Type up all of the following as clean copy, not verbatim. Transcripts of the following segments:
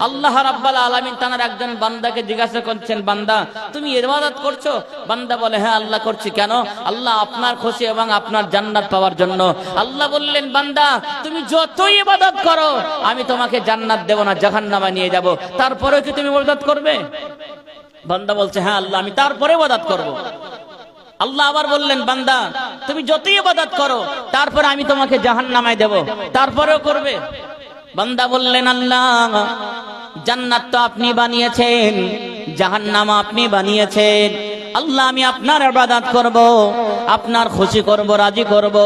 আল্লাহ রাব্বুল আলামিন তার একজন বান্দাকে জিজ্ঞাসা করছেন, বান্দা তুমি ইবাদত করছো? বান্দা বলে, হ্যাঁ আল্লাহ করছি। কেন? আল্লাহ আপনার খুশি এবং আপনার জান্নাত পাওয়ার জন্য। আল্লাহ বললেন, বান্দা তুমি যতই ইবাদত করো আমি তোমাকে জান্নাত দেব না, জাহান্নামে নিয়ে যাব, তারপরে কি তুমি ইবাদত করবে? বান্দা বলছে, হ্যাঁ আল্লাহ আমি তারপরে ইবাদত করব। আল্লাহ আবার বললেন, বান্দা তুমি যতই ইবাদত করো তারপরে আমি তোমাকে জাহান্নামে দেব, তারপরেও করবে? বান্দা বললেন, আল্লাহ জান্নাত তো আপনি বানিয়েছেন, জাহান্নাম আপনি বানিয়েছেন, আল্লাহ আমি আপনার ইবাদত করব, আপনার খুশি করব, রাজি করব,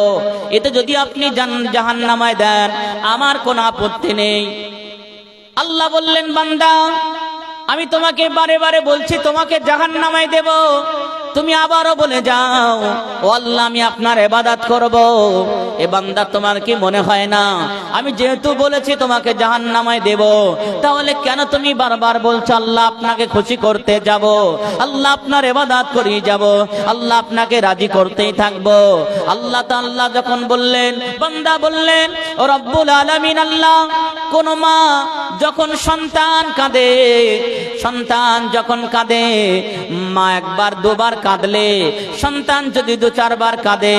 এতে যদি আপনি জাহান্নামে দেন আমার কোনো আপত্তি নেই। আল্লাহ বললেন, বান্দা আমি তোমাকে বারে বারে বলছি তোমাকে জাহান্নামে দেব, তুমি আবারও বলে যাও ও আল্লাহ আমি আপনার ইবাদত করব। এ বান্দা তোমার কি মনে হয় না আমি যেহেতু বলেছি তোমাকে জাহান্নামে দেব, তাহলে কেন তুমি বারবার বলছো আল্লাহ আপনাকে খুশি করতে যাব, আল্লাহ আপনার ইবাদত করিয়ে যাব, আল্লাহ আপনাকে রাজি করতেই থাকবো? আল্লাহ তাআলা যখন বললেন, বান্দা বললেন, ও রব্বুল আলামিন আল্লাহ, কোন মা যখন সন্তান কাঁদে, সন্তান যখন কাঁদে, মা একবার দুবার কাঁদলে, সন্তান যদি দু চারবার কাঁদে,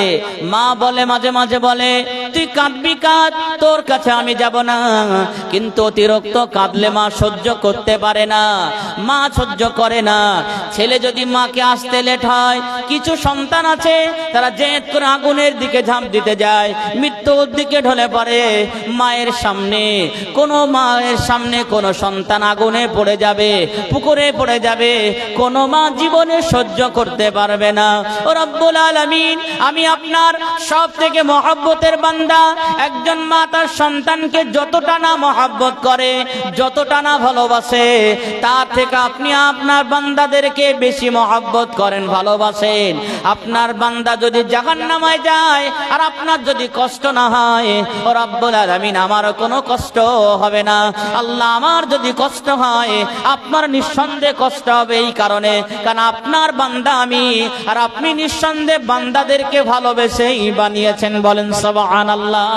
মা বলে মাঝে মাঝে বলে তুই কাঁদবি কাঁদ, তোর কাছে আমি যাব না, কিন্তু অতিরিক্ত কাঁদলে মা সহ্য করতে পারে না, মা সহ্য করে না। ছেলে যদি মাকে আসতে লেট হয়, কিছু সন্তান আছে তারা জেদ করে আগুনের দিকে ঝাঁপ দিতে যায়, মৃত্যুর দিকে ঢলে পড়ে। মায়ের সামনে কোনো সন্তান আগুনে পড়ে যাবে, পুকুরে পড়ে যাবে, কোনো মা জীবনে সহ্য করতে পারবে না। ও রব্বুল আলামিন আমি আপনার সব থেকে মহব্বতের বান্দা। একজন মা তার সন্তানকে যতটা না মহব্বত করে, যতটা না ভালোবাসে, তার থেকে আপনি আপনার বান্দাদেরকে বেশি মহব্বত করেন, ভালোবাসেন। আপনার বান্দা যদি জাহান্নামে যায় আর আপনার যদি কষ্ট না হয়, ও রব্বুল আলামিন আমারও কোনো কষ্ট হবে না। আল্লাহ আমার যদি কষ্ট হয় আপনার নিঃসন্দেহে কষ্ট হবে, এই কারণে কারণ আপনার বান্দা আমি, আর আপনি নিঃসন্দেহে বান্দাদেরকে ভালোবেসেই বানিয়েছেন। বলেন সুবহানাল্লাহ।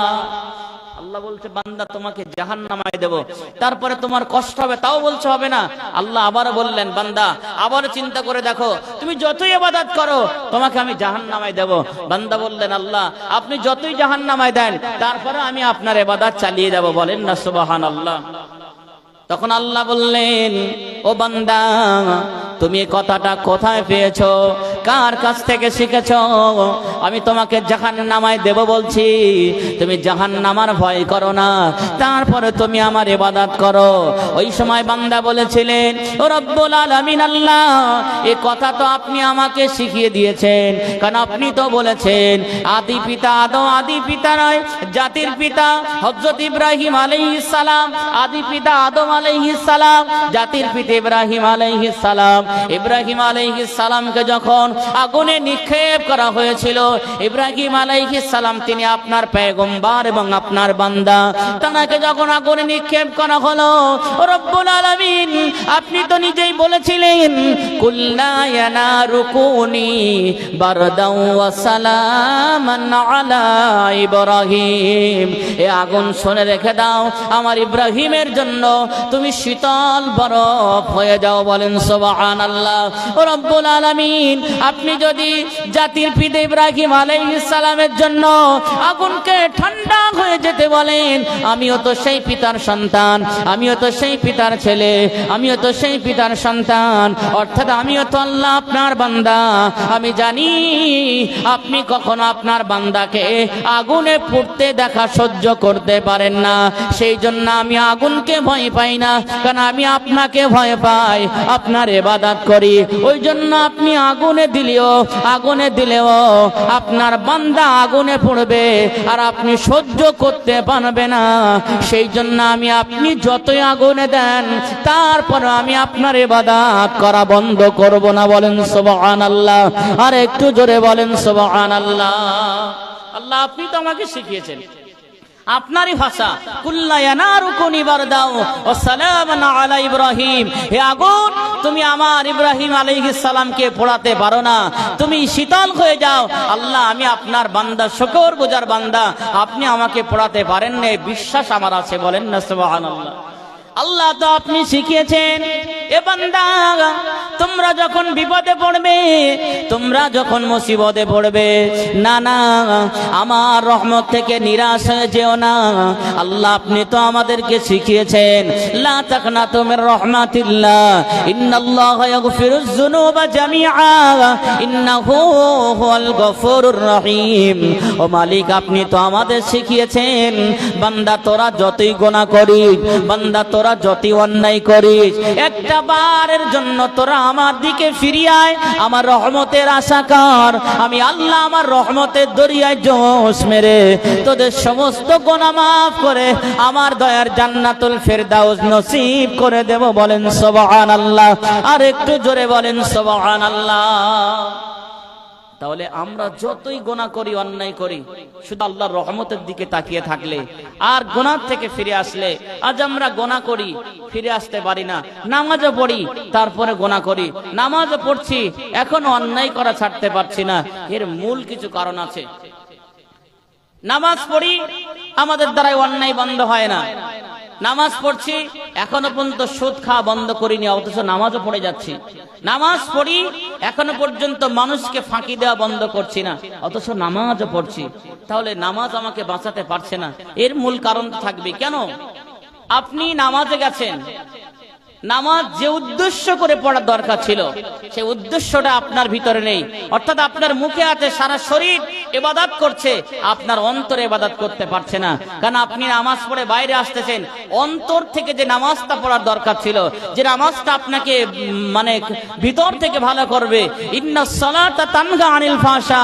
আল্লাহ বলছে, বান্দা তোমাকে জাহান্নামে দেব, তারপরে তোমার কষ্ট হবে, তাও বলছে হবে না। আল্লাহ আবার বললেন, বান্দা আবার চিন্তা করে দেখো, তুমি যতই ইবাদত করো তোমাকে আমি জাহান্নামে দেব। বান্দা বললেন, আল্লাহ আপনি যতই জাহান্নামে দেন তারপরে আমি আপনার ইবাদত চালিয়ে যাব। বলেন না সুবহানাল্লাহ। তখন আল্লাহ বললেন, ও বান্দা তুমি এই কথাটা কোথায় পেয়েছো, কার কাছ থেকে শিখেছো? আমি তোমাকে জাহান্নামে দেব বলছি, তুমি জাহান্নামের ভয় করো না, তারপরে তুমি আমার ইবাদত করো। ওই সময় বান্দা বলেছিলেন, ও রব্বুল আলামিন আল্লাহ এই কথা তো আপনি আমাকে শিখিয়ে দিয়েছেন, কারণ আপনি তো বলেছেন আদি পিতা আদম, আদি পিতা নয় জাতির পিতা হযরত ইব্রাহিম আলাইহিস সালাম, আদি পিতা আদম আলাইহিস সালাম, জাতির পিতা ইব্রাহিম আলাইহিস সালাম। ইব্রাহিম আলাইহিস সালামকে যখন আগুনে নিক্ষেপ করা হয়েছিল, ইব্রাহিম আলাইহিস সালাম তিনি আপনার পয়গম্বর এবং আপনার বান্দা, তাকে যখন আগুনে নিক্ষেপ করা হলো, রব্বুল আলামিন আপনি তো নিজেই বলেছিলেন কুল্লা ইয়ানারু কুনি বারদাও ওয়া সালামান আলা ইব্রাহিম, এ আগুন শুনে রেখে দাও, আমার ইব্রাহিমের জন্য তুমি শীতল বরফ হয়ে যাও। বলেন সুবহানাল্লাহ। ও রব্বুল আলামিন আপনি যদি জাতির পিতা ইব্রাহিম আলাইহিস সালামের জন্য আগুনকে ঠান্ডা হয়ে যেতে বলেন, আমিও তো সেই পিতার সন্তান, আমিও তো সেই পিতার ছেলে, আমিও তো সেই পিতার সন্তান, অর্থাৎ আমিও তো আল্লাহ আপনার বান্দা। আমি জানি আপনি কখনো আপনার বান্দাকে আগুনে পুড়তে দেখা সহ্য করতে পারেন না, সেই জন্য আমি আগুনকে ভয় পাই না, কারণ আমি আপনাকে ভয় পাই, আপনার ইবাদত করি। ওই জন্য আপনি আগুনে দিলেও আপনার বান্দা আগুনে পড়বে আর আপনি সহ্য করতে পারবে না, সেই জন্য আমি আপনি যতই আগুনে দেন তারপর আমি আপনার ইবাদত করা বন্ধ করব না। বলেন সুবহানাল্লাহ। আর একটু জোরে বলেন সুবহানাল্লাহ। আল্লাহ আপনি তো আমাকে শিখিয়েছেন আপনারই ভাষা, কুল্লা ইয়ানারু কুনি বারদাও ওয়া সালামান আলা ইব্রাহিম, হে আগুন তুমি আমার ইব্রাহিম আলাইহিস সালামকে পোড়াতে পারো না, তুমি শীতল হয়ে যাও। আল্লাহ আমি আপনার বান্দা, শুকরগুজার বান্দা, আপনি আমাকে পোড়াতে পারেন না, বিশ্বাস আমার আছে। বলেন না সুবহানাল্লাহ। আল্লাহ তো আপনি শিখিয়েছেন, এ বান্দা তোমরা যখন বিপদে পড়বে, তোমরা যখন মুসিবতে পড়বে, না না আমার রহমত থেকে নিরাশ হয়ে যেও না। আল্লাহ আপনি তো আমাদেরকে শিখিয়েছেন, লা তাকনাতু মির রাহমাতিল্লাহ, ইন্নাল্লাহা ইয়াগফিরুয যুনুবা জামিআ, ইন্নাহু হুয়াল গফুরুর রহিম। ও মালিক, আপনি তো আমাদের শিখিয়েছেন, বান্দা তোরা যতই গুনাহ করিস, বান্দা তোরা যতই অন্যায় করিস, একটা বারের জন্য তোরা আমার দিকে ফিরিয়ে আয়, আমার রহমতের আশা কর। আমি আল্লাহ আমার রহমতের দরিয়ায় জোশ মেরে তোদের সমস্ত গুনাহ মাফ করে আমার দয়ার জান্নাতুল ফেরদাউস নসিব করে দেব। বলেন সুবহানাল্লাহ, আর একটু জোরে বলেন সুবহানাল্লাহ। তাহলে আমরা যতই গুনাহ করি, অন্যায় করি, শুধু আল্লাহর রহমতের দিকে তাকিয়ে থাকলে আর গুনাহ থেকে ফিরে আসলে, আজ আমরা গুনাহ করি ফিরে আসতে পারি না, নামাজও পড়ি তারপরে গুনাহ করি, নামাজও পড়ছি এখনো অন্যায় করা ছাড়তে পারছি না। এর মূল কিছু কারণ আছে। নামাজ পড়ি, আমাদের দ্বারাই অন্যায় বন্ধ হয় না। নামাজ পড়ছি, এখনো পর্যন্ত সুদ খাওয়া বন্ধ করিনি, অথচ নামাজও পড়ে যাচ্ছি। নামাজ পড়ি, এখনো পর্যন্ত মানুষকে ফাঁকি দেওয়া বন্ধ করছি না, অথচ নামাজও পড়ছি। তাহলে নামাজ আমাকে বাঁচাতে পারছে না। এর মূল কারণ থাকবে কেন? আপনি নামাজে গেছেন, নামাজ যে উদ্দেশ্য করে পড়ার দরকার ছিল সেই উদ্দেশ্যটা আপনার ভিতরে নেই, অর্থাৎ আপনার মুখে আছে, সারা শরীর ইবাদত করছে, আপনার অন্তরে ইবাদত করতে পারছে না। কারণ আপনি নামাজ পড়ে বাইরে আসতেছেন, অন্তর থেকে যে নামাজটা পড়ার দরকার ছিল, যে নামাজটা আপনাকে মানে ভিতর থেকে ভালো করবে, ইন্নাস সালাতা তানহা আনিল ফাহশা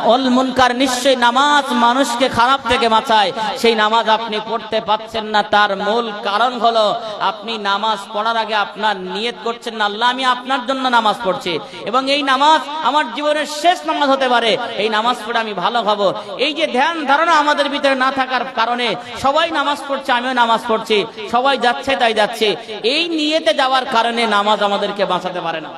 ওয়াল মুনকার, নিশ্চয়ই নামাজ মানুষকে খারাপ থেকে বাঁচায়, সেই নামাজ আপনি পড়তে পারছেন না। তার মূল কারণ হলো আপনি নামাজ পড়ার আগে আপনার নিয়ত করছেন না, আল্লাহ আমি আপনার জন্য নামাজ পড়ছি এবং এই নামাজ আমার জীবনের শেষ নামাজ হতে পারে, এই নামাজ পড়ে আমি ভালো হব। এই যে ধ্যান ধারণা আমাদের ভিতরে না থাকার কারণে সবাই নামাজ পড়ছে, আমিও নামাজ পড়ছি, সবাই যাচ্ছে তাই যাচ্ছে, এই নিয়তে যাওয়ার কারণে নামাজ আমাদেরকে বাঁচাতে পারে না।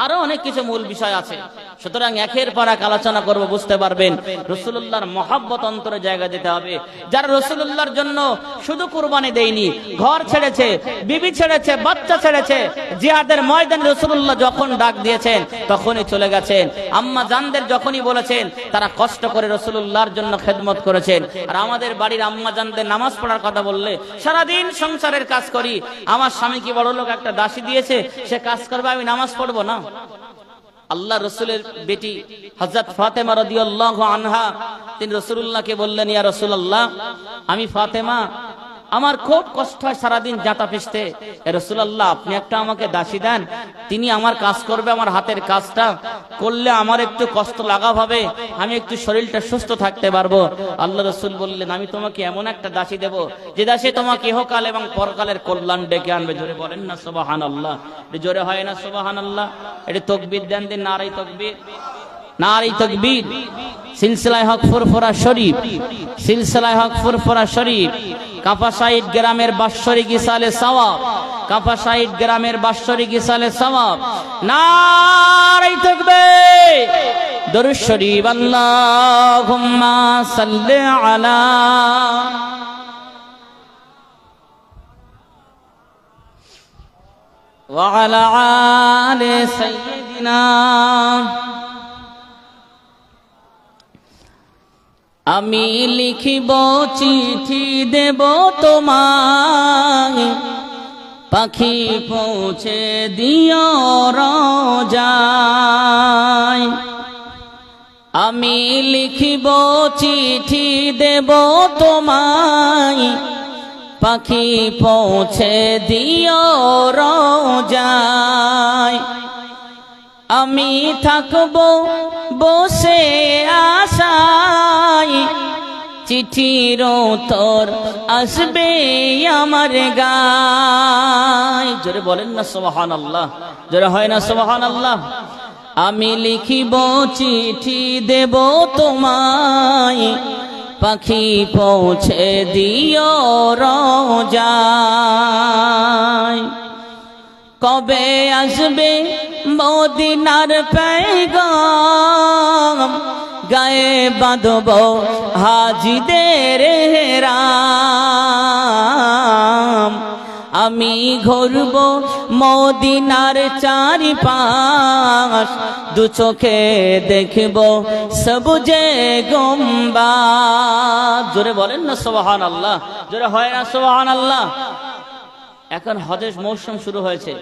আরো অনেক কিছু মূল বিষয় আছে, সুতরাং একের পর এক আলোচনা করব, বুঝতে পারবেন। রাসূলুল্লাহর মহব্বত অন্তরে জায়গা দিতে হবে। যারা রাসূলুল্লাহর জন্য শুধু কুরবানি দেয়নি, ঘর ছেড়েছে, বিবি ছেড়েছে, বাচ্চা ছেড়েছে, জিহাদের ময়দানে রাসূলুল্লাহ যখন ডাক দিয়েছেন তখনই চলে গেছেন। আম্মা জানদের যখনই বলেছেন, তারা কষ্ট করে রাসূলুল্লাহর জন্য খেদমত করেছেন। আর আমাদের বাড়ির আম্মা জানদের নামাজ পড়ার কথা বললে, সারাদিন সংসারের কাজ করি, আমার স্বামী কি বড় লোক একটা দাসী দিয়েছে, সে কাজ করবে, আমি নামাজ পড়বো না? আল্লাহ রসুলের বেটি হযরত ফাতেমা রাদিয়াল্লাহু আনহা, তিনি রাসূলুল্লাহকে বললেন, ইয়া রাসূলুল্লাহ, আমি ফাতেমা, আমার খুব কষ্ট হয় সারাদিন জাঁতা পিষতে, রাসূলুল্লাহ আপনি একটা আমাকে দাসী দেন, তিনি আমার কাজ করবে, আমার হাতের কাজটা করলে আমার একটু কষ্ট লাঘব হবে, আমি একটু শরীরটা সুস্থ থাকতে পারবো। আল্লাহ রাসূল বললেন, আমি তোমাকে এমন একটা দাসী দেব যে দাসী তোমাকে ইহকাল এবং পরকালের কল্যাণ ডেকে আনবে। জোরে বলেন না সুবহানাল্লাহ? জোরে হয় না সুবহানাল্লাহ? এটা তাকবীর দেন, দিন নারে তাকবীর, নারে তাকবীর। সিলসিলায়ে হক ফুরফুরা শরীফ, সিলসিলায়ে হক ফুরফুরা শরীফ, কাপাসাইড গ্রামের বাৎসরিক ইসালে সওয়াব, কাপাসাইড গ্রামের বাৎসরিক ইসালে সওয়াব। নারে তাকবীর, দরুদ শরীফ, আল্লাহুম্মা সাল্লি আলা ওয়া আলা আলি সাইয়্যিদিনা। আমি লিখিব চিঠি দেব তোমায়, পাখি পৌঁছে দিও রোজায়। আমি লিখিব চিঠি দেব তোমায়, পাখি পৌঁছে দিও রোজায়। আমি থাকব বসে আশায়, চিঠির উত্তর আসবে আমার গায়। জোরে বলেন না সুবহানাল্লাহ? জোরে হয় না সুবহানাল্লাহ? আমি লিখিব চিঠি দেব তোমায়, পাখি পৌঁছে দিও রোজায়। কবে আসবে মদিনার পেগাম, গায়ে বাঁধব হাজিদের হেরাম। আমি ঘুরব মদিনার চারিপাশ, দু চোখে দেখব সবুজে গম্বাদ। জোরে বলেন না সুবহানাল্লাহ, জোরে হয় না সুবহানাল্লাহ। এখন হজের মৌসুম শুরু হয়েছে,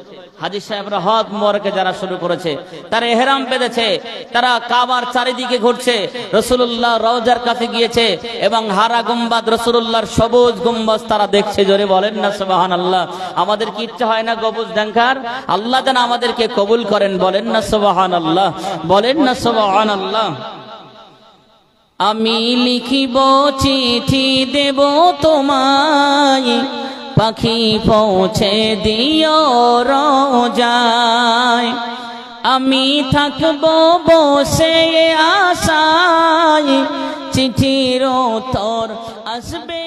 হাজী সাহেবরা হজ মুবারকে যারা শুরু করেছে তারা ইহরাম বেঁধেছে, তারা কাবার চারিদিকে ঘুরছে, রাসূলুল্লাহ রওজার কাছে গিয়েছে এবং হারা গুম্বাদ রাসূলুল্লাহর সবুজ গুম্বাদ তারা দেখছে। জোরে বলেন না সুবহানাল্লাহ। আমাদের কি ইচ্ছা হয় না গবুজ দেখার? আল্লাহ যেন আমাদেরকে কবুল করেন, বলেন না সুবহানাল্লাহ, বলেন না সুবহানাল্লাহ। আমি লিখিব চিঠি দেব তোমায়, পাখি পৌঁছে দিও রোজায়। আমি থাকব বসে আশায়, চিঠির উত্তর আসবে